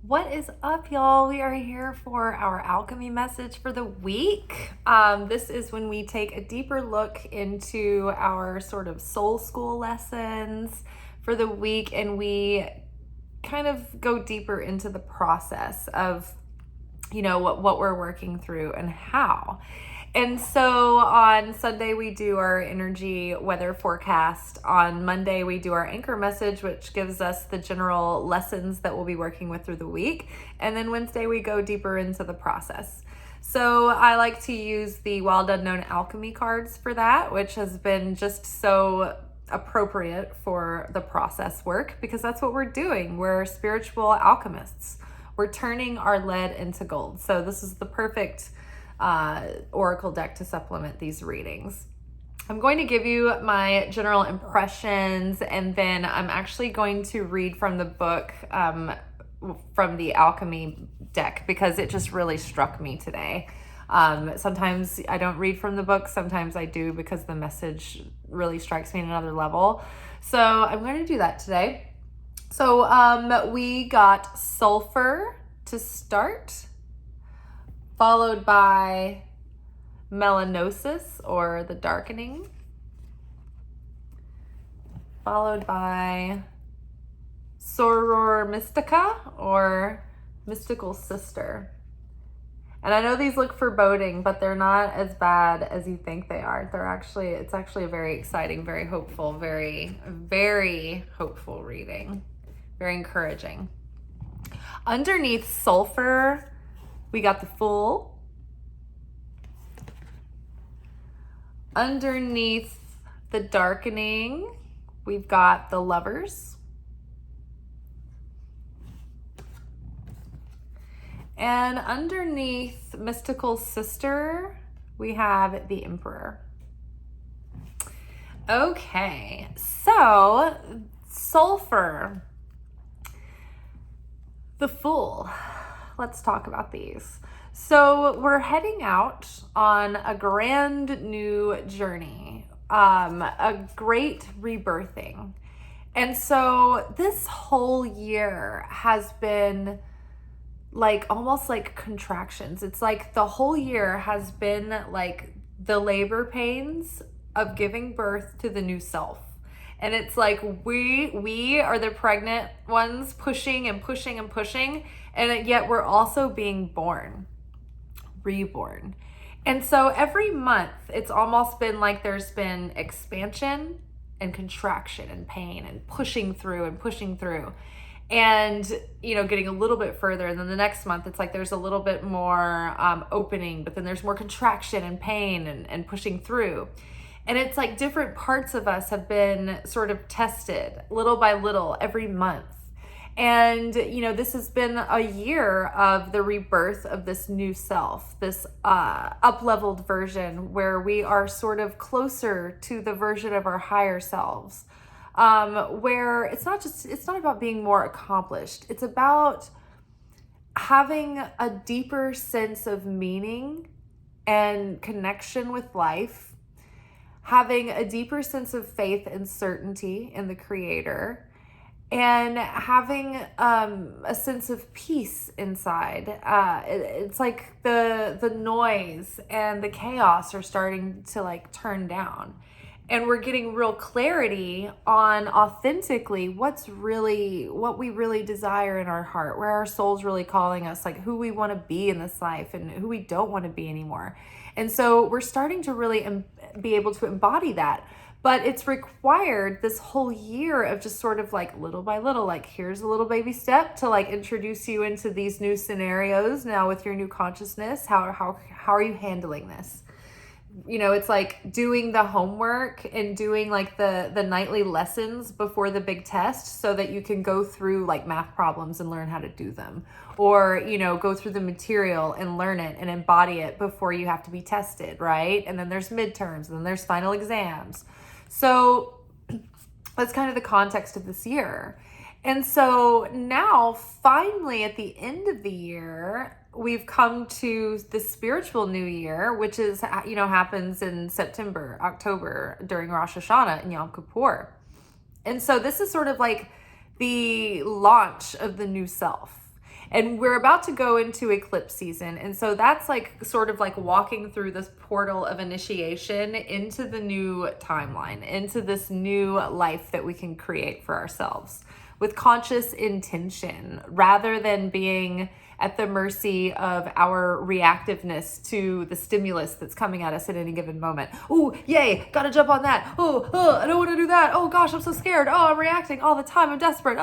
What is up, y'all? We are here for our alchemy message for the week. This is when we take a deeper look into our sort of soul school lessons for the week, and we kind of go deeper into the process of, what we're working through and how. And so on Sunday, we do our energy weather forecast. On Monday, we do our anchor message, which gives us the general lessons that we'll be working with through the week. And then Wednesday, we go deeper into the process. So I like to use the Wild Unknown Alchemy cards for that, which has been just so appropriate for the process work because that's what we're doing. We're spiritual alchemists. We're turning our lead into gold. So this is the perfect oracle deck to supplement these readings. I'm going to give you my general impressions, and then I'm actually going to read from the book, from the alchemy deck, because it just really struck me today. Sometimes I don't read from the book, sometimes I do because the message really strikes me at another level. So I'm going to do that today. So we got sulfur to start, followed by melanosis, or the darkening, followed by soror mystica, or mystical sister. And I know these look foreboding, but they're not as bad as you think they are. It's actually a very exciting, very hopeful, very, very hopeful reading. Very encouraging. Underneath sulfur, we got the Fool. Underneath the darkening, we've got the Lovers. And underneath mystical sister, we have the Emperor. Okay, so sulfur, the Fool. Let's talk about these. So we're heading out on a grand new journey, a great rebirthing. And so this whole year has been like almost like contractions. It's like the whole year has been like the labor pains of giving birth to the new self. And it's like we are the pregnant ones pushing and pushing and pushing, and yet we're also being born, reborn. And so every month it's almost been like there's been expansion and contraction and pain and pushing through and getting a little bit further. And then the next month it's like there's a little bit more opening, but then there's more contraction and pain and pushing through. And it's like different parts of us have been sort of tested little by little every month. And, this has been a year of the rebirth of this new self, this up-leveled version where we are sort of closer to the version of our higher selves, where it's not about being more accomplished. It's about having a deeper sense of meaning and connection with life, having a deeper sense of faith and certainty in the Creator, and having a sense of peace inside. It's like the noise and the chaos are starting to like turn down, and we're getting real clarity on authentically what we really desire in our heart, where our soul's really calling us, like who we want to be in this life and who we don't want to be anymore. And so we're starting to really be able to embody that. But it's required this whole year of just sort of like little by little, like here's a little baby step to like introduce you into these new scenarios now with your new consciousness. How are you handling this? It's like doing the homework and doing like the nightly lessons before the big test so that you can go through like math problems and learn how to do them, or go through the material and learn it and embody it before you have to be tested, right? And then there's midterms, and then there's final exams. So that's kind of the context of this year. And so now finally at the end of the year, we've come to the spiritual new year, which is, happens in September, October during Rosh Hashanah and Yom Kippur. And so this is sort of like the launch of the new self. And we're about to go into eclipse season. And so that's like sort of like walking through this portal of initiation into the new timeline, into this new life that we can create for ourselves with conscious intention, rather than being at the mercy of our reactiveness to the stimulus that's coming at us at any given moment. Oh, yay, gotta jump on that. Oh, I don't want to do that. Oh gosh, I'm so scared. Oh, I'm reacting all the time. I'm desperate.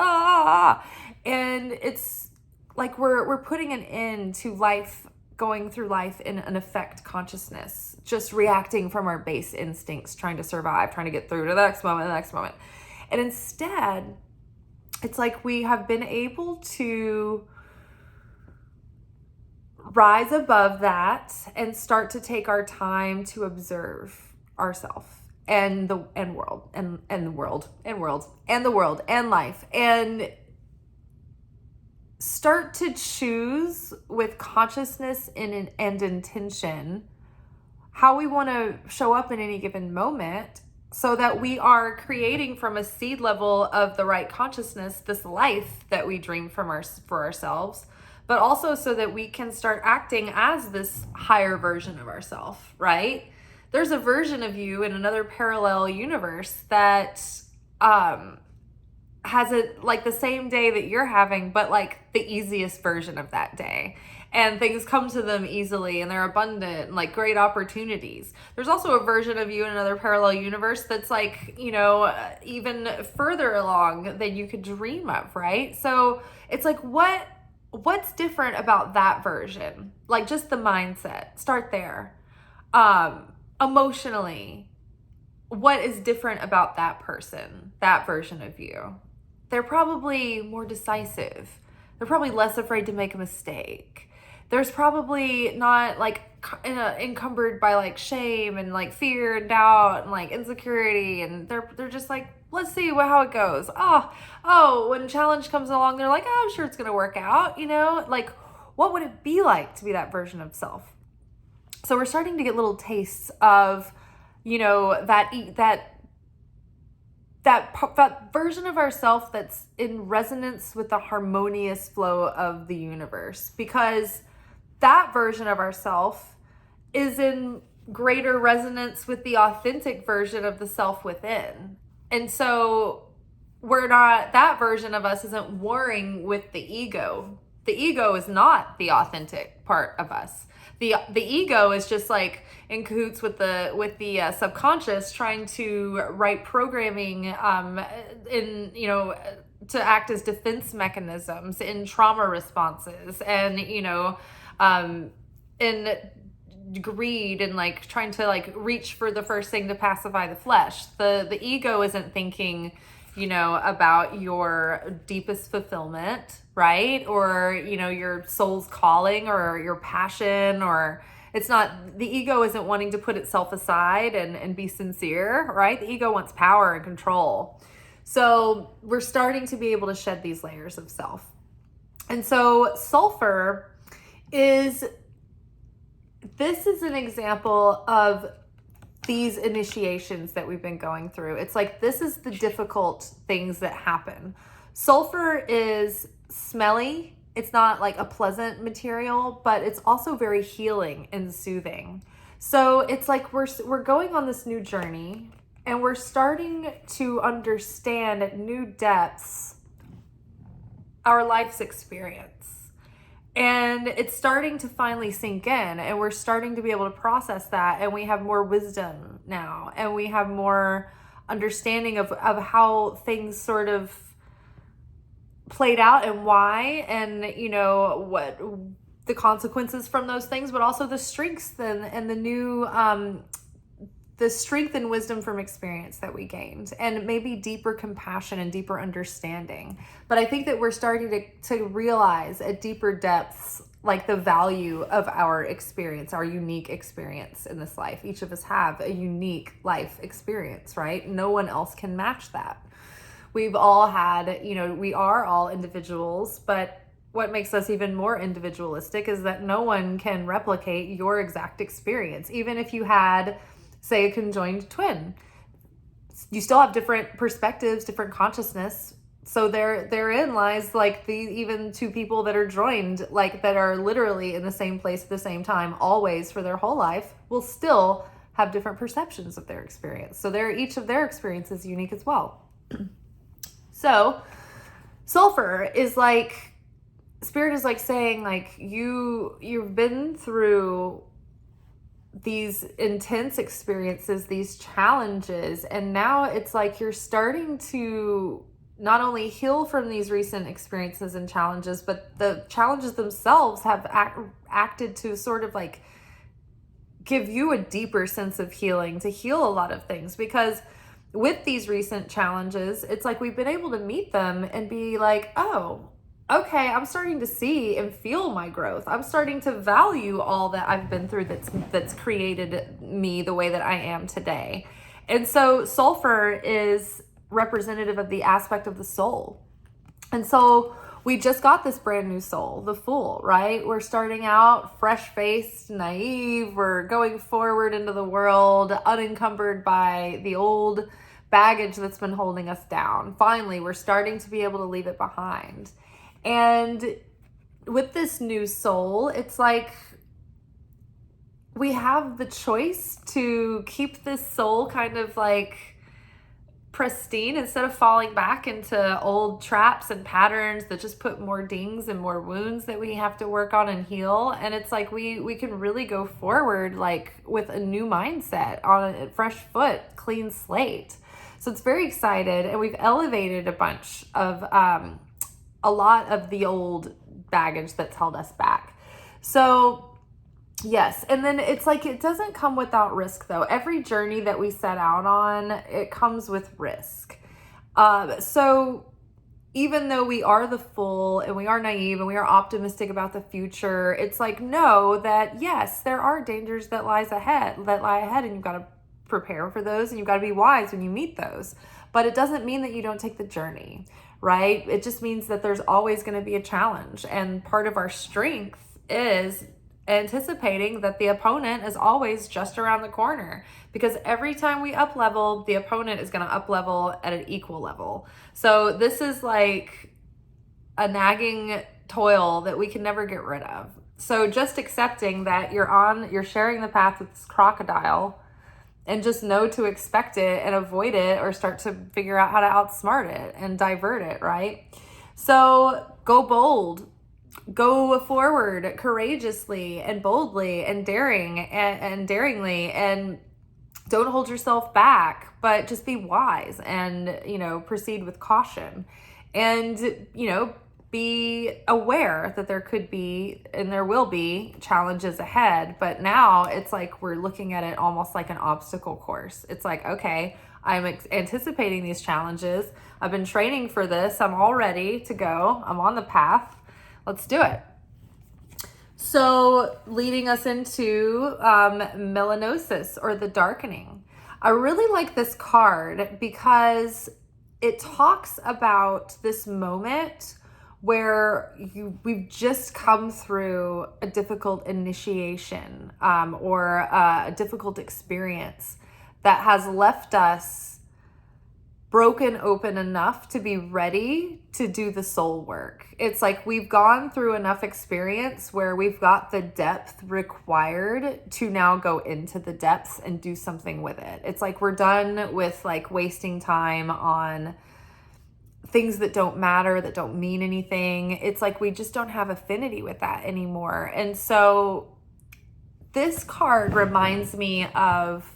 And it's like we're putting an end to life, going through life in an effect consciousness, just reacting from our base instincts, trying to survive, trying to get through to the next moment. And instead, it's like we have been able to rise above that and start to take our time to observe ourselves and the world and life, and start to choose with consciousness and intention how we want to show up in any given moment, so that we are creating from a seed level of the right consciousness this life that we dream for ourselves, but also so that we can start acting as this higher version of ourselves, right? There's a version of you in another parallel universe that has it like the same day that you're having, but like the easiest version of that day. And things come to them easily and they're abundant and like great opportunities. There's also a version of you in another parallel universe that's like, even further along than you could dream of, right? So it's like, what's different about that version? Like just the mindset, start there. Emotionally, what is different about that person, that version of you? They're probably more decisive. They're probably less afraid to make a mistake. There's probably not like encumbered by like shame and like fear and doubt and like insecurity, and they're just like, let's see how it goes. When challenge comes along, they're like, I'm sure it's gonna work out. Like, what would it be like to be that version of self? So we're starting to get little tastes of, that version of ourself that's in resonance with the harmonious flow of the universe, because that version of ourself is in greater resonance with the authentic version of the self within. And so that version of us isn't warring with the ego. The ego is not the authentic part of us. The ego is just like in cahoots with the subconscious, trying to write programming to act as defense mechanisms in trauma responses, and in greed, and like trying to like reach for the first thing to pacify the flesh. The ego isn't thinking about your deepest fulfillment, right? Or, your soul's calling or your passion, or it's not, the ego isn't wanting to put itself aside and be sincere, right? The ego wants power and control. So we're starting to be able to shed these layers of self. And so sulfur this is an example of these initiations that we've been going through. It's like, this is the difficult things that happen. Sulfur is smelly. It's not like a pleasant material, but it's also very healing and soothing. So it's like we're going on this new journey, and we're starting to understand at new depths our life's experience. And it's starting to finally sink in, and we're starting to be able to process that, and we have more wisdom now, and we have more understanding of how things sort of played out and why, and what the consequences from those things, but also the strengths and the new the strength and wisdom from experience that we gained, and maybe deeper compassion and deeper understanding. But I think that we're starting to realize at deeper depths, like the value of our experience, our unique experience in this life. Each of us have a unique life experience, right? No one else can match that. We've all had, we are all individuals, but what makes us even more individualistic is that no one can replicate your exact experience. Even if you had, say, a conjoined twin, you still have different perspectives, different consciousness So therein lies like the even two people that are joined, like that are literally in the same place at the same time, always for their whole life, will still have different perceptions of their experience. So each of their experiences unique as well. So sulfur is like, spirit is like saying like you've been through these intense experiences, these challenges, and now it's like you're starting to not only heal from these recent experiences and challenges, but the challenges themselves have acted to sort of like give you a deeper sense of healing, to heal a lot of things. Because with these recent challenges, it's like we've been able to meet them and be like, oh, okay, I'm starting to see and feel my growth. I'm starting to value all that I've been through that's created me the way that I am today. And so sulfur is representative of the aspect of the soul. And so we just got this brand new soul, the Fool, right? We're starting out fresh-faced, naive. We're going forward into the world, unencumbered by the old baggage that's been holding us down. Finally, we're starting to be able to leave it behind. And with this new soul, it's like we have the choice to keep this soul kind of like pristine instead of falling back into old traps and patterns that just put more dings and more wounds that we have to work on and heal. And it's like we can really go forward like with a new mindset, on a fresh foot, clean slate. So it's very excited, and we've elevated a bunch of a lot of the old baggage that's held us back. So yes, and then it's like it doesn't come without risk though. Every journey that we set out on, it comes with risk. So even though we are the Fool and we are naive and we are optimistic about the future, it's like know that yes, there are dangers that lie ahead, and you've got to prepare for those, and you've got to be wise when you meet those. But it doesn't mean that you don't take the journey, right? It just means that there's always going to be a challenge, and part of our strength is anticipating that the opponent is always just around the corner, because every time we up level, the opponent is going to up level at an equal level. So this is like a nagging toil that we can never get rid of. So just accepting that you're sharing the path with this crocodile, and just know to expect it and avoid it, or start to figure out how to outsmart it and divert it, right? So go bold. Go forward courageously and boldly and daringly, and don't hold yourself back, but just be wise and, proceed with caution, and, be aware that there could be and there will be challenges ahead. But now it's like we're looking at it almost like an obstacle course. It's like, okay, I'm anticipating these challenges. I've been training for this. I'm all ready to go. I'm on the path. Let's do it. So leading us into melanosis, or the darkening. I really like this card because it talks about this moment where we've just come through a difficult initiation, or a difficult experience that has left us broken open enough to be ready to do the soul work. It's like we've gone through enough experience where we've got the depth required to now go into the depths and do something with it. It's like we're done with like wasting time on things that don't matter, that don't mean anything. It's like we just don't have affinity with that anymore. And so this card reminds me of,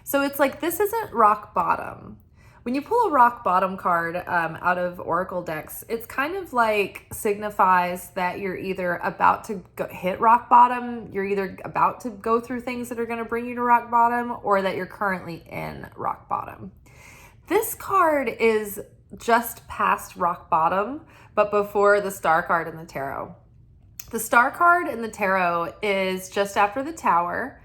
so it's like this isn't rock bottom. When you pull a rock bottom card out of Oracle decks, it's kind of like signifies that you're either about to hit rock bottom, you're either about to go through things that are going to bring you to rock bottom, or that you're currently in rock bottom. This card is just past rock bottom, but before the star card in the tarot. The star card in the tarot is just after the tower,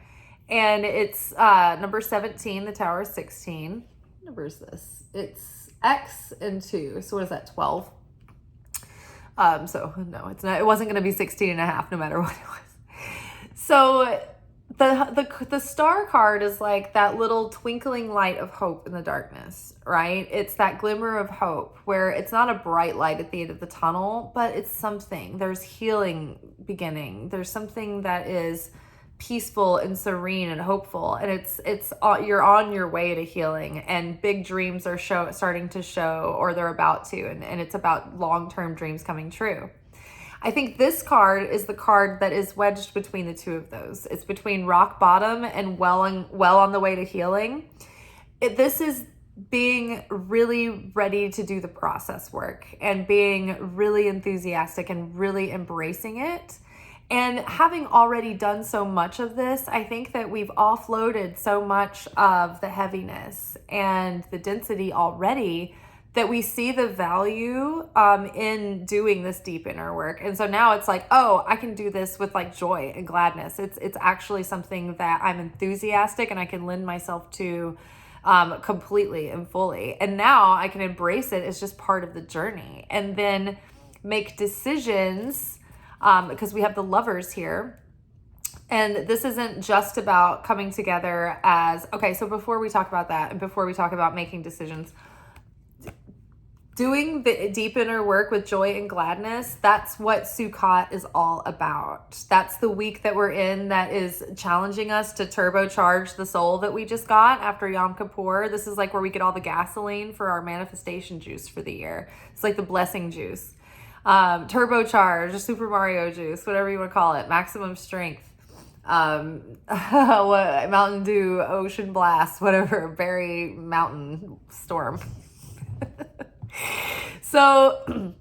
and it's number 17. The tower is 16. What number is this? It's X and 2. So what is that, 12? So no, it's not. It wasn't going to be 16 and a half no matter what it was. So The star card is like that little twinkling light of hope in the darkness, right? It's that glimmer of hope where it's not a bright light at the end of the tunnel, but it's something. There's healing beginning. There's something that is peaceful and serene and hopeful, and it's you're on your way to healing, and big dreams are starting to show, or they're about to, and it's about long-term dreams coming true. I think this card is the card that is wedged between the two of those. It's between rock bottom and well on the way to healing. This is being really ready to do the process work and being really enthusiastic and really embracing it. And having already done so much of this, I think that we've offloaded so much of the heaviness and the density already that we see the value in doing this deep inner work. And so now it's like, oh, I can do this with like joy and gladness. It's actually something that I'm enthusiastic and I can lend myself to completely and fully. And now I can embrace it as just part of the journey, and then make decisions because we have the Lovers here. And this isn't just about coming together as, okay, so before we talk about that and before we talk about making decisions, doing the deep inner work with joy and gladness, that's what Sukkot is all about. That's the week that we're in that is challenging us to turbocharge the soul that we just got after Yom Kippur. This is like where we get all the gasoline for our manifestation juice for the year. It's like the blessing juice. Turbocharge, Super Mario juice, whatever you want to call it, maximum strength. Mountain Dew, Ocean Blast, whatever, Berry Mountain Storm. So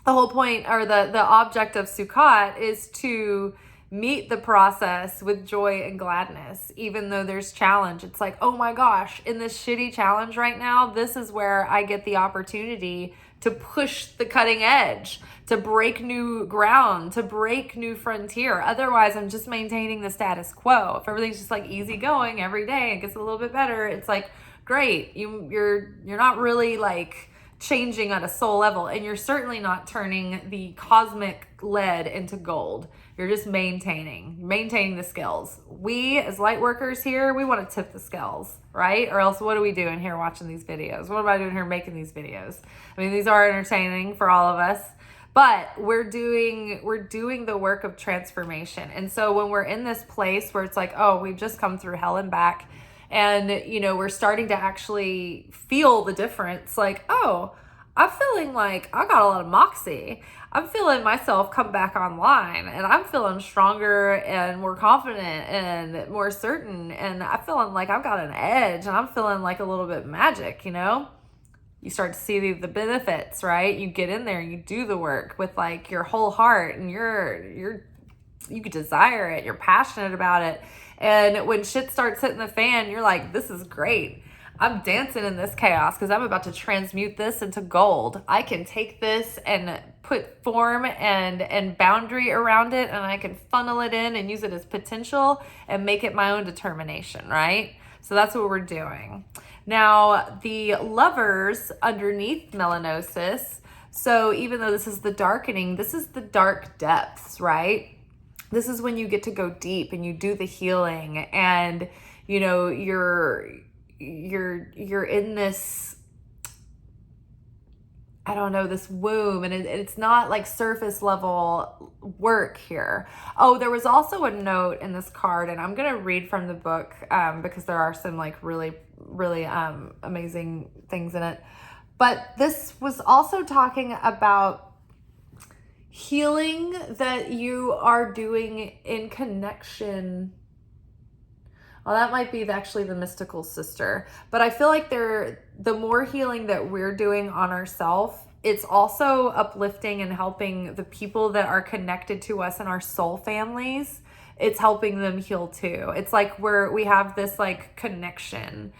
the whole point, or the object of Sukkot, is to meet the process with joy and gladness, even though there's challenge. It's like, oh my gosh, in this shitty challenge right now, this is where I get the opportunity to push the cutting edge, to break new ground, to break new frontier. Otherwise, I'm just maintaining the status quo. If everything's just like easy going every day, it gets a little bit better. It's like, great, you're not really like changing at a soul level, and you're certainly not turning the cosmic lead into gold. You're just maintaining the scales. We as light workers here, we want to tip the scales, right? Or else what are we doing here watching these videos? What am I doing here making these videos? I mean, these are entertaining for all of us, but we're doing the work of transformation. And so when we're in this place where it's like, oh, we've just come through hell and back, and, you know, we're starting to actually feel the difference. Like, oh, I'm feeling like I got a lot of moxie. I'm feeling myself come back online, and I'm feeling stronger and more confident and more certain. And I'm feeling like I've got an edge, and I'm feeling like a little bit magic, you know? You start to see the benefits, right? You get in there and you do the work with like your whole heart, and you desire it. You're passionate about it. And when shit starts hitting the fan, you're like, this is great. I'm dancing in this chaos because I'm about to transmute this into gold. I can take this and put form and boundary around it, and I can funnel it in and use it as potential and make it my own determination, right? So that's what we're doing. Now, the Lovers underneath melanosis. So even though this is the darkening, this is the dark depths, right? This is when you get to go deep and you do the healing, and you know you're in this, I don't know, this womb, and it's not like surface level work here. Oh, there was also a note in this card, and I'm gonna read from the book because there are some like really amazing things in it. But this was also talking about healing that you are doing in connection. Well, that might be actually the mystical sister, but I feel like the more healing that we're doing on ourselves, it's also uplifting and helping the people that are connected to us in our soul families. It's helping them heal too. It's like we have this like connection,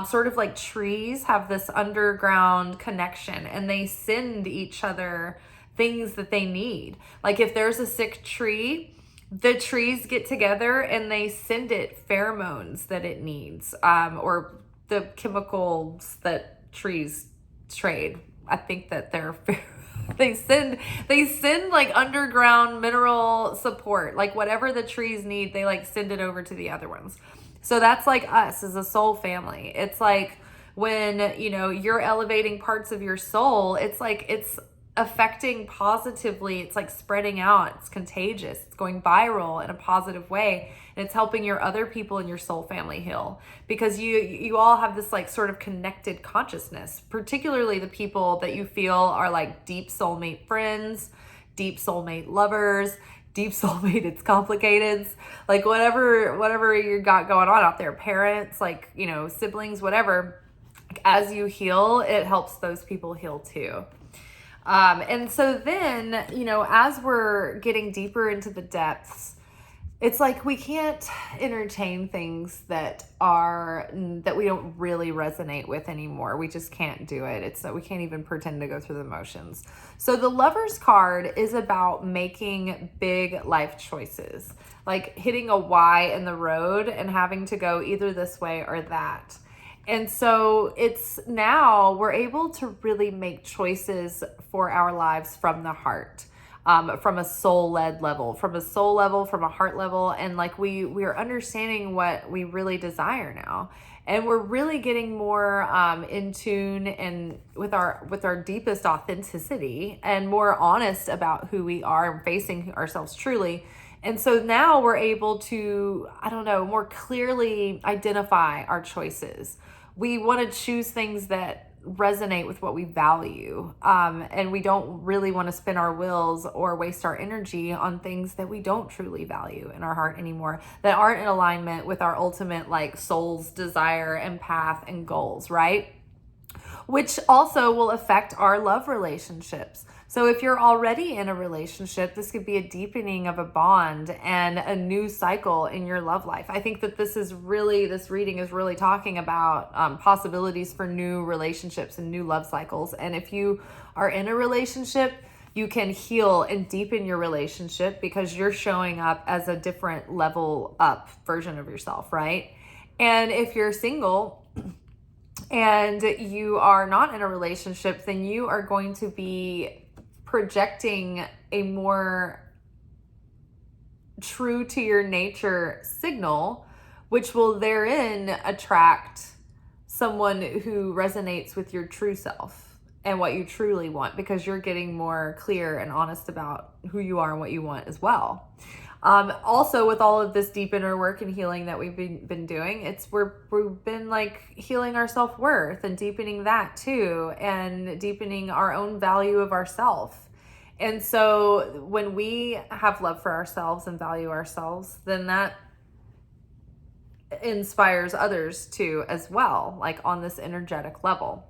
sort of like trees have this underground connection, and they send each other things that they need. Like if there's a sick tree, the trees get together and they send it pheromones that it needs, or the chemicals that trees trade. I think that they're They send like underground mineral support, like whatever the trees need, they like send it over to the other ones. So that's like us as a soul family. It's like when, you know, you're elevating parts of your soul, it's like it's affecting positively. It's like spreading out. It's contagious. It's going viral in a positive way. And it's helping your other people in your soul family heal, because you all have this like sort of connected consciousness, particularly the people that you feel are like deep soulmate friends, deep soulmate lovers, deep soulmate it's complicated, like whatever you got going on out there, parents, like, you know, siblings, whatever. As you heal, it helps those people heal too. And so then, you know, as we're getting deeper into the depths, it's like we can't entertain things that we don't really resonate with anymore. We just can't do it. It's that we can't even pretend to go through the motions. So the Lover's card is about making big life choices, like hitting a Y in the road and having to go either this way or that. And so it's now we're able to really make choices for our lives from the heart, from a soul-led level, from a heart level. And like we are understanding what we really desire now. And we're really getting more in tune and with our deepest authenticity and more honest about who we are and facing ourselves truly. And so now we're able to, more clearly identify our choices. We want to choose things that resonate with what we value. And we don't really want to spin our wheels or waste our energy on things that we don't truly value in our heart anymore, that aren't in alignment with our ultimate like soul's desire and path and goals, right? Which also will affect our love relationships. So if you're already in a relationship, this could be a deepening of a bond and a new cycle in your love life. I think that this reading is really talking about possibilities for new relationships and new love cycles. And if you are in a relationship, you can heal and deepen your relationship because you're showing up as a different level up version of yourself, right? And if you're single and you are not in a relationship, then you are going to be projecting a more true to your nature signal, which will therein attract someone who resonates with your true self and what you truly want, because you're getting more clear and honest about who you are and what you want as well. Also, with all of this deep inner work and healing that we've been doing, we've been like healing our self-worth and deepening that too, and deepening our own value of ourself. And so when we have love for ourselves and value ourselves, then that inspires others too as well, like on this energetic level.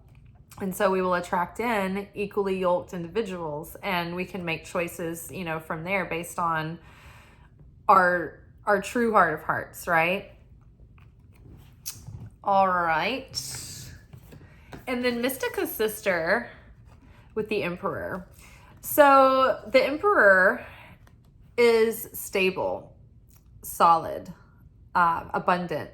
And so we will attract in equally yoked individuals, and we can make choices, you know, from there based on our true heart of hearts, right? All right. And then Mystica's sister with the Emperor. So the Emperor is stable, solid, abundant,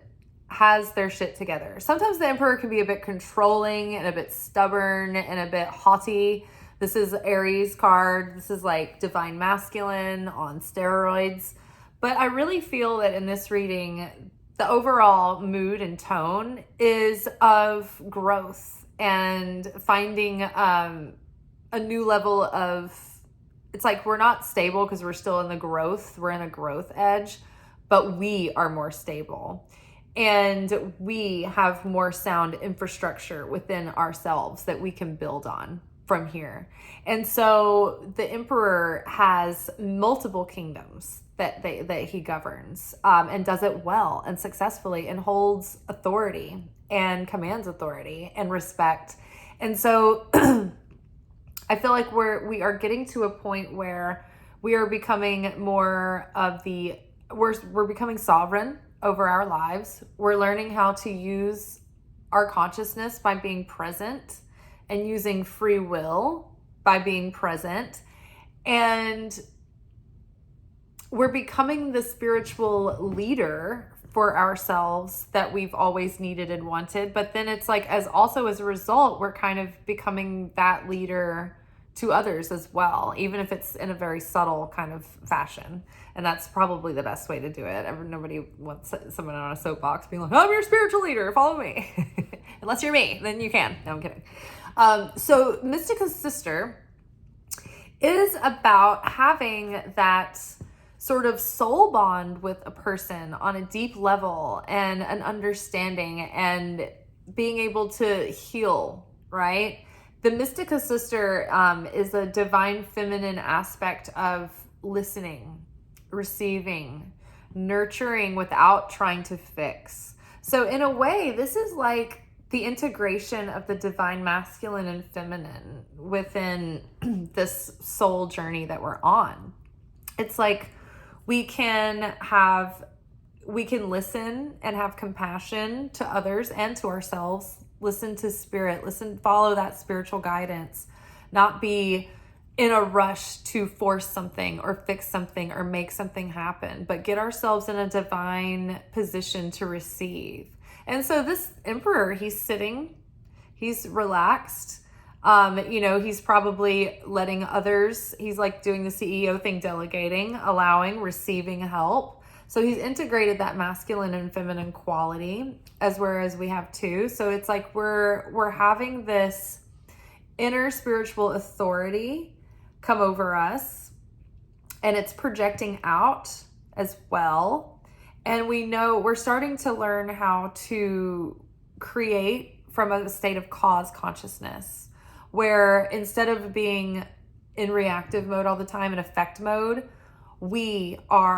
has their shit together. Sometimes the Emperor can be a bit controlling and a bit stubborn and a bit haughty. This is Aries card. This is like divine masculine on steroids. But I really feel that in this reading, the overall mood and tone is of growth and finding a new level of, it's like we're not stable because we're still in the growth. We're in a growth edge, but we are more stable. And we have more sound infrastructure within ourselves that we can build on from here. And so the Emperor has multiple kingdoms that he governs, and does it well and successfully, and holds authority and commands authority and respect. And so I feel like we are getting to a point where we are becoming more of we're becoming sovereign over our lives. We're learning how to use our consciousness by being present and using free will by being present. And we're becoming the spiritual leader for ourselves that we've always needed and wanted. But then it's like, as a result, we're kind of becoming that leader to others as well, even if it's in a very subtle kind of fashion. And that's probably the best way to do it. Nobody wants someone on a soapbox being like, I'm your spiritual leader, follow me. Unless you're me, then you can. No, I'm kidding. So Mystica's Sister is about having that sort of soul bond with a person on a deep level and an understanding and being able to heal, right? The Mystica Sister is a divine feminine aspect of listening, receiving, nurturing without trying to fix. So in a way, this is like the integration of the divine masculine and feminine within this soul journey that we're on. It's like we can listen and have compassion to others and to ourselves, listen to spirit, follow that spiritual guidance, not be in a rush to force something or fix something or make something happen, but get ourselves in a divine position to receive. And so this emperor, he's sitting, he's relaxed. He's probably letting others, he's like doing the CEO thing, delegating, allowing, receiving help. So he's integrated that masculine and feminine quality whereas we have two. So it's like we're having this inner spiritual authority come over us, and it's projecting out as well. And we're starting to learn how to create from a state of cause consciousness, where instead of being in reactive mode all the time, in effect mode, we're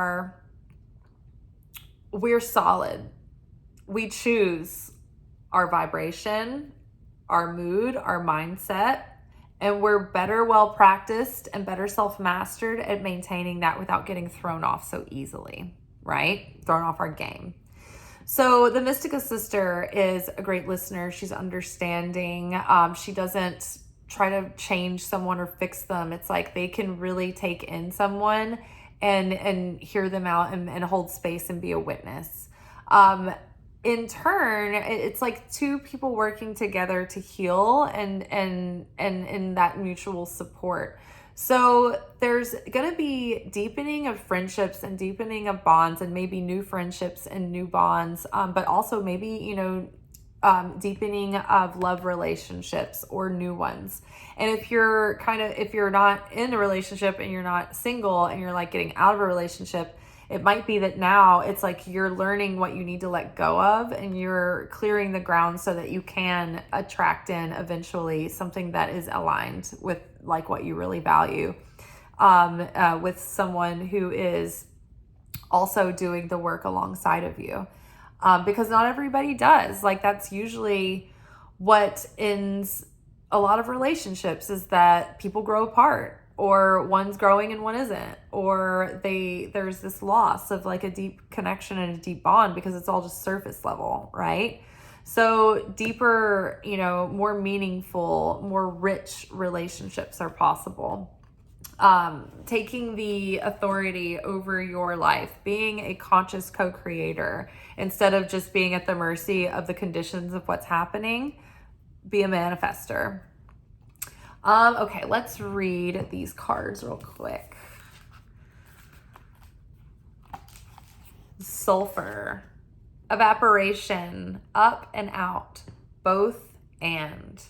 solid. We choose our vibration, our mood, our mindset, and we're well practiced and better self-mastered at maintaining that without getting thrown off so easily, right? Thrown off our game. So the Mystica Sister is a great listener. She's understanding. She doesn't try to change someone or fix them. It's like they can really take in someone and hear them out and hold space and be a witness. In turn, it's like two people working together to heal and in that mutual support. So there's going to be deepening of friendships and deepening of bonds, and maybe new friendships and new bonds, but also maybe, deepening of love relationships or new ones. And if you're not in a relationship and you're not single and you're like getting out of a relationship, it might be that now it's like you're learning what you need to let go of, and you're clearing the ground so that you can attract in eventually something that is aligned with like what you really value, with someone who is also doing the work alongside of you. Because not everybody does. Like that's usually what ends a lot of relationships, is that people grow apart, or one's growing and one isn't, or there's this loss of like a deep connection and a deep bond because it's all just surface level, right? So deeper, more meaningful, more rich relationships are possible. Taking the authority over your life, being a conscious co-creator instead of just being at the mercy of the conditions of what's happening. Be a manifester. Okay, let's read these cards real quick. Sulfur, evaporation, up and out, both and.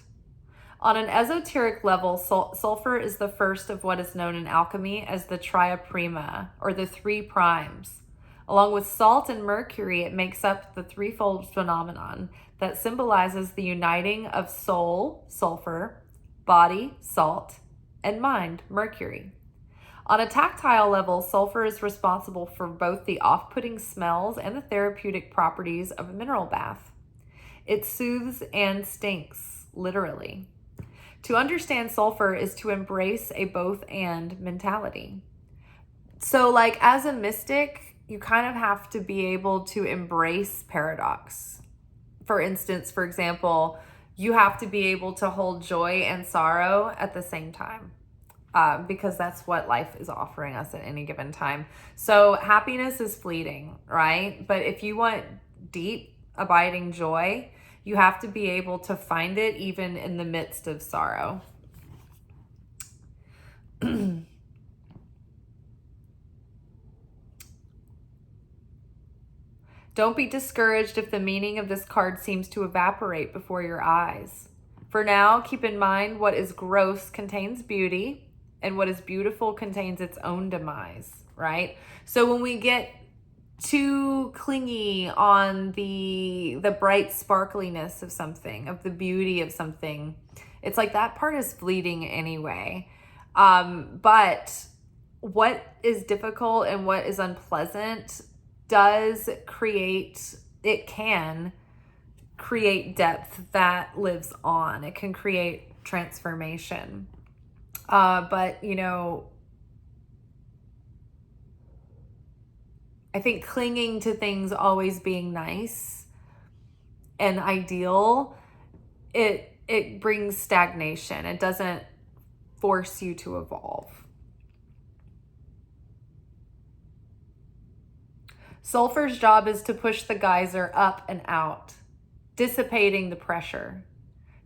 On an esoteric level, sulfur is the first of what is known in alchemy as the tria prima, or the three primes. Along with salt and mercury, it makes up the threefold phenomenon that symbolizes the uniting of soul, sulfur, body, salt, and mind, mercury. On a tactile level, sulfur is responsible for both the off-putting smells and the therapeutic properties of a mineral bath. It soothes and stinks, literally. To understand sulfur is to embrace a both and mentality. So like as a mystic, you kind of have to be able to embrace paradox. For instance, for example, you have to be able to hold joy and sorrow at the same time, because that's what life is offering us at any given time. So happiness is fleeting, right? But if you want deep, abiding joy, you have to be able to find it even in the midst of sorrow. Don't be discouraged if the meaning of this card seems to evaporate before your eyes. For now, keep in mind what is gross contains beauty, and what is beautiful contains its own demise, right? So when we get too clingy on the bright sparkliness of something, of the beauty of something, it's like that part is fleeting anyway. But what is difficult and what is unpleasant can create depth that lives on. It can create transformation. But, you know, I think clinging to things always being nice and ideal, it brings stagnation. It doesn't force you to evolve. Sulfur's job is to push the geyser up and out, dissipating the pressure.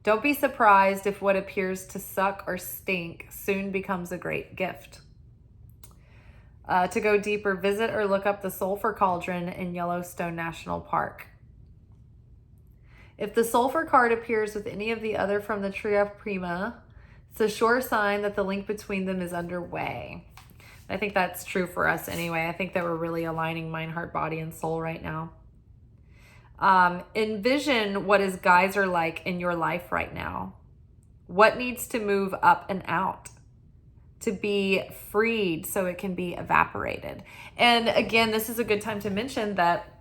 Don't be surprised if what appears to suck or stink soon becomes a great gift. To go deeper, visit or look up the Sulfur Cauldron in Yellowstone National Park. If the Sulfur card appears with any of the other from the Tria Prima, it's a sure sign that the link between them is underway. I think that's true for us anyway. I think that we're really aligning mind, heart, body, and soul right now. Envision what is geyser-like in your life right now. What needs to move up and out to be freed so it can be evaporated? And again, this is a good time to mention that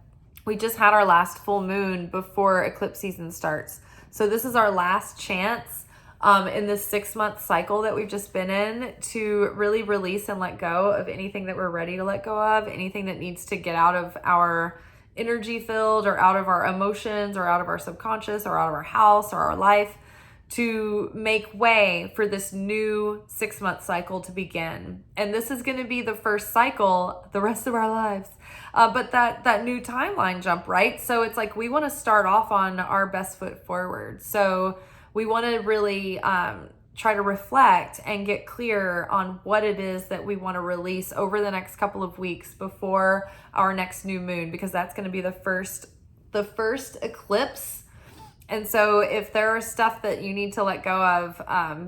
we just had our last full moon before eclipse season starts. So this is our last chance in this 6-month cycle that we've just been in to really release and let go of anything that we're ready to let go of, anything that needs to get out of our energy field or out of our emotions or out of our subconscious or out of our house or our life, to make way for this new 6-month cycle to begin. And this is going to be the first cycle the rest of our lives. But that new timeline jump, right? So it's like we want to start off on our best foot forward. So we want to really try to reflect and get clear on what it is that we want to release over the next couple of weeks before our next new moon, because that's going to be the first eclipse. And so if there are stuff that you need to let go of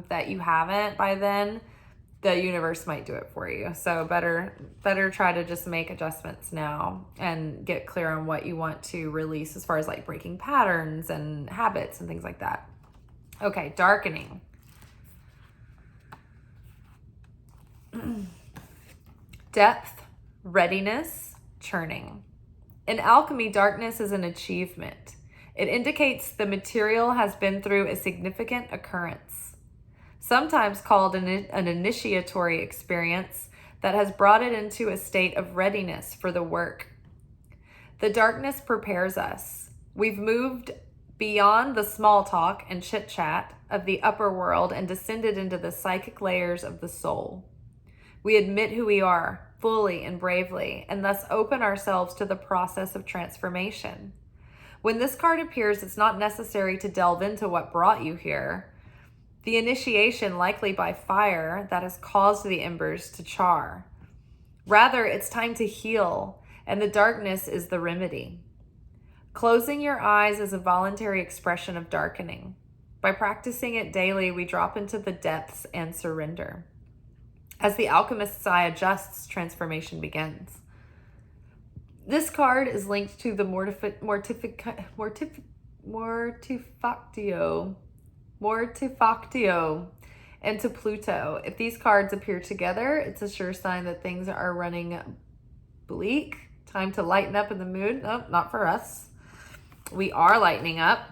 that you haven't by then, the universe might do it for you. So better try to just make adjustments now and get clear on what you want to release as far as like breaking patterns and habits and things like that. Okay, darkening. Depth, readiness, churning. In alchemy, darkness is an achievement. It indicates the material has been through a significant occurrence, sometimes called an initiatory experience that has brought it into a state of readiness for the work. The darkness prepares us. We've moved beyond the small talk and chit-chat of the upper world and descended into the psychic layers of the soul. We admit who we are fully and bravely, and thus open ourselves to the process of transformation. When this card appears, it's not necessary to delve into what brought you here. The initiation, likely by fire, that has caused the embers to char. Rather, it's time to heal, and the darkness is the remedy. Closing your eyes is a voluntary expression of darkening. By practicing it daily, we drop into the depths and surrender. As the alchemist's eye adjusts, transformation begins. This card is linked to the mortifactio and to Pluto. If these cards appear together, it's a sure sign that things are running bleak. Time to lighten up in the mood. No, not for us. We are lightening up.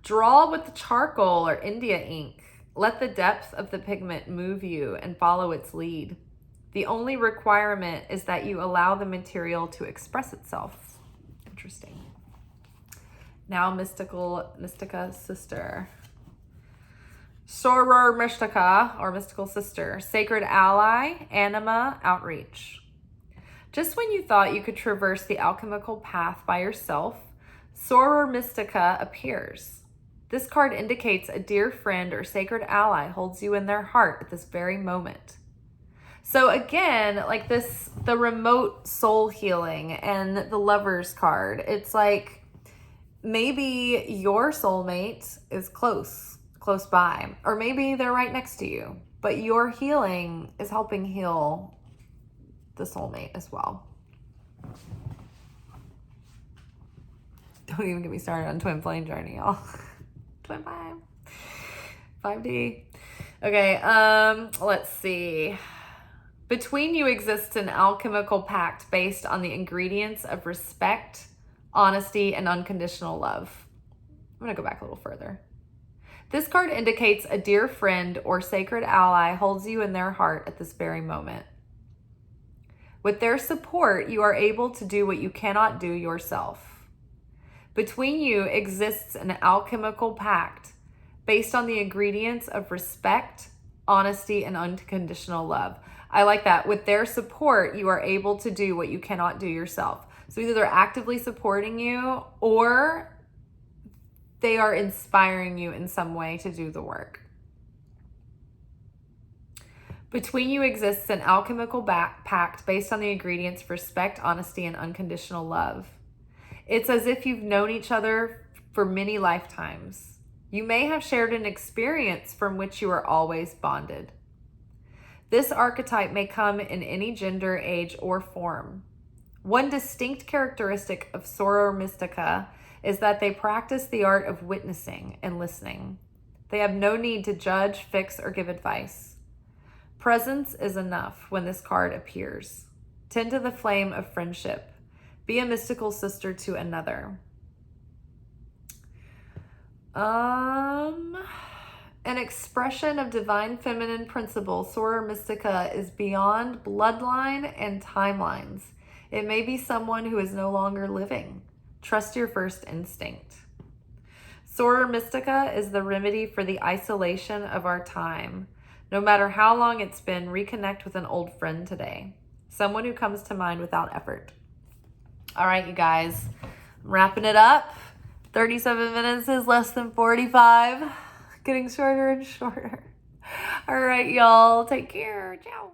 Draw with the charcoal or India ink. Let the depth of the pigment move you and follow its lead. The only requirement is that you allow the material to express itself. Interesting. Now Mystica sister. Soror Mystica, or mystical sister. Sacred ally, anima, outreach. Just when you thought you could traverse the alchemical path by yourself, Soror Mystica appears. This card indicates a dear friend or sacred ally holds you in their heart at this very moment. So again, like this, the remote soul healing and the Lovers card, it's like maybe your soulmate is close by, or maybe they're right next to you, but your healing is helping heal the soulmate as well. Don't even get me started on twin flame journey, y'all. Twin flame. 5D. Okay, let's see. Between you exists an alchemical pact based on the ingredients of respect, honesty, and unconditional love. I'm going to go back a little further. This card indicates a dear friend or sacred ally holds you in their heart at this very moment. With their support, you are able to do what you cannot do yourself. Between you exists an alchemical pact based on the ingredients of respect, honesty, and unconditional love. I like that. With their support, you are able to do what you cannot do yourself. So either they're actively supporting you or they are inspiring you in some way to do the work. Between you exists an alchemical pact based on the ingredients of respect, honesty, and unconditional love. It's as if you've known each other for many lifetimes. You may have shared an experience from which you are always bonded. This archetype may come in any gender, age, or form. One distinct characteristic of Soror Mystica is that they practice the art of witnessing and listening. They have no need to judge, fix, or give advice. Presence is enough when this card appears. Tend to the flame of friendship. Be a mystical sister to another. An expression of divine feminine principle, Soror Mystica is beyond bloodline and timelines. It may be someone who is no longer living. Trust your first instinct. Soror Mystica is the remedy for the isolation of our time. No matter how long it's been, reconnect with an old friend today. Someone who comes to mind without effort. All right, you guys, I'm wrapping it up. 37 minutes is less than 45. Getting shorter and shorter. All right, y'all, take care. Ciao.